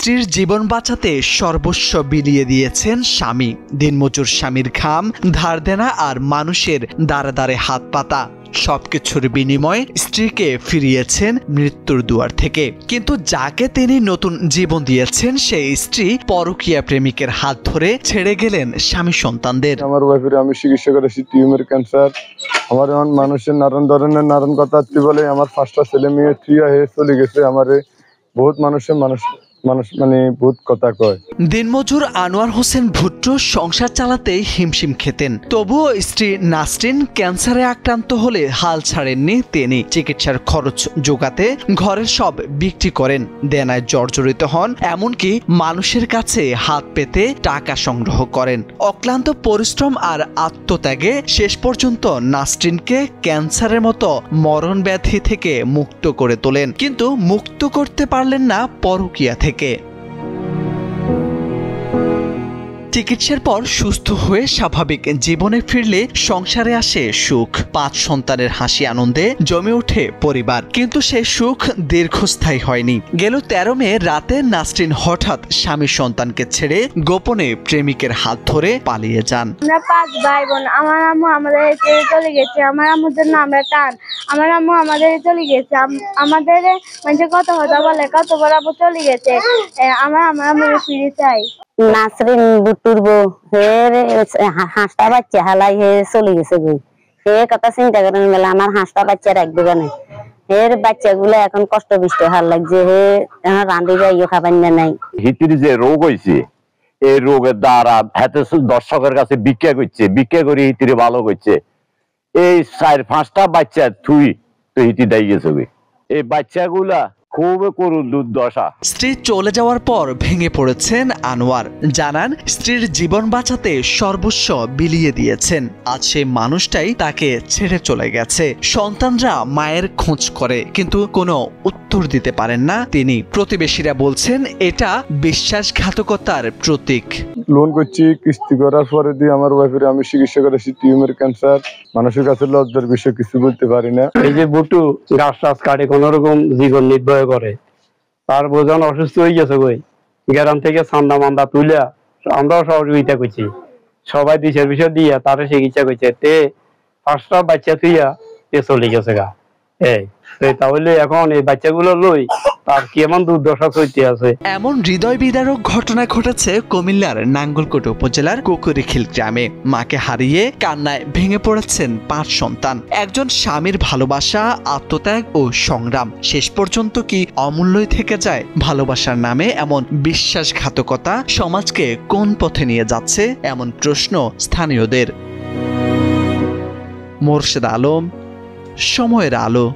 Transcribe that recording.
স্ত্রীর জীবন বাঁচাতে সর্বস্ব বিলিয়ে দিয়েছেন স্বামী। দিনমজুর স্বামীর ঘাম, ধার দেনা আর মানুষের দ্বারে দ্বারে হাত পাতা, সবকিছুর বিনিময়ে স্ত্রীকে ফিরিয়েছেন মৃত্যুর দুয়ার থেকে। কিন্তু যাকে তিনি নতুন জীবন দিয়েছেন সেই স্ত্রী পরকীয়া প্রেমিকের হাত ধরে ছেড়ে গেলেন স্বামী সন্তানদের। আমার ওয়াইফের আমি চিকিৎসা করেছি টিউমার ক্যান্সার। আমার এখন মানুষের নানান ধরনের নানান কথা বলে আমার 5টা ছেলে মেয়ে 3 হয়ে চলে গেছে। আমার বহুত মানুষের মানুষ মানে বহুত কথা কয়। দিনমজুর আনোয়ার হোসেন ভুট্টো সংসার চালাতে হিমশিম খেতেন। তবুও স্ত্রী নাসরিন ক্যান্সারে আক্রান্ত হলে হাল ছাড়েননি তিনি। চিকিৎসার খরচ জোগাতে ঘরের সব বিক্রি করেন, দেনায় জর্জরিত হন, এমনকি মানুষের কাছে হাত পেতে টাকা সংগ্রহ করেন। অক্লান্ত পরিশ্রম আর আত্মত্যাগে শেষ পর্যন্ত নাসরিনকে ক্যান্সারের মতো মরণ ব্যাধি থেকে মুক্ত করে তোলেন, কিন্তু মুক্ত করতে পারলেন না পরকীয়া থেকে। চিকিৎসার পর সুস্থ হয়ে স্বাভাবিক জীবনে ফিরলে সংসারে আসে সুখ। 5 সন্তানের হাসি আনন্দে জমে ওঠে পরিবার, কিন্তু সেই সুখ দীর্ঘস্থায়ী হয়নি। গেল 13 মে রাতে নাসরিন হঠাৎ স্বামী সন্তানকে ছেড়ে গোপনে প্রেমিকের হাত ধরে পালিয়ে যান। আমরা 5 ভাই বোন। আমার আম্মু আমাদের ছেড়ে চলে গেছে। আমার আম্মুর জন্য আমরা টান। আমার আম্মু আমাদের চলে গেছে। আমাদের মানে কত কথা বলে, কত বড় আপু চলে গেছে। আমার আম্মু ফিরে চাই। নাসরিন বুটুর বউ হাঁসটা বাচ্চা হালাই হে চলে গেছে গই। হে কথা চিন্তা করেন মেলা আমার হাঁসটা বাচ্চা রাখবে কেনে। এর বাচ্চাগুলো এখন কষ্ট বিষ্ট হার লাগছে। হে রাঁধি যাইও খাবার নাই। হিতির যে রোগ হয়েছে এই রোগের দ্বারা হাতে দর্শকের কাছে ভিক্ষা করছে, ভিক্ষা করে হিতিরে ভালো করছে। এই 4-5টা বাচ্চা থুই তো হিতি দাই গেছে। এই বাচ্চাগুলা খুব করুণ দুর্দশা। স্ত্রী চলে যাওয়ার পর ভেঙে পড়েছেন আনোয়ার। জানান স্ত্রীর জীবন বাঁচাতে সর্বস্ব বিলিয়ে দিয়েছেন। আজ সেই মানুষটাই তাকে ছেড়ে চলে গেছে। সন্তানরা মায়ের খোঁজ করে, কিন্তু কোনো উত্তর দিতে পারেন না তিনি। প্রতিবেশীরা বলছেন এটা বিশ্বাসঘাতকতার প্রতীক। লোন করছি, কিস্তি করার পরে দিয়ে আমার ওয়াইফের আমি চিকিৎসা করেছি টিউমার ক্যান্সার। মানুষের কাছে লজ্জার বিষয় কিছু বলতে পারি না। এই যে বুটু গাছ টাছ কাটে কোন রকম জীবন নির্বাহ করে, তার বোঝান অসুস্থ হয়ে গেছে গই। গ্রাম থেকে চান্দা মান্দা তুলে আমরাও সহযোগিতা করছি, সবাই দিশের বিষয় দিয়া তার চিকিৎসা করছে। তে 5টা বাচ্চা থুইয়া তে চলে গেছে গা। তাহলে এখন এই বাচ্চাগুলো লই তার কেমন দুর্দশা চলতে আছে। এমন হৃদয় বিদারক ঘটনা ঘটেছে কুমিল্লার নাঙ্গলকোট উপজেলার কুকুরিখিল গ্রামে। মাকে হারিয়ে কান্নায় ভেঙে পড়েছেন 5 সন্তান। একজন স্বামীর ভালোবাসা, আত্মত্যাগ ও সংগ্রাম শেষ পর্যন্ত কি অমূল্যই থেকে যায়? ভালোবাসার নামে এমন বিশ্বাসঘাতকতা সমাজকে কোন পথে নিয়ে যাচ্ছে, এমন প্রশ্ন স্থানীয়দের। মোর্শেদ আলম, সময়ের আলো।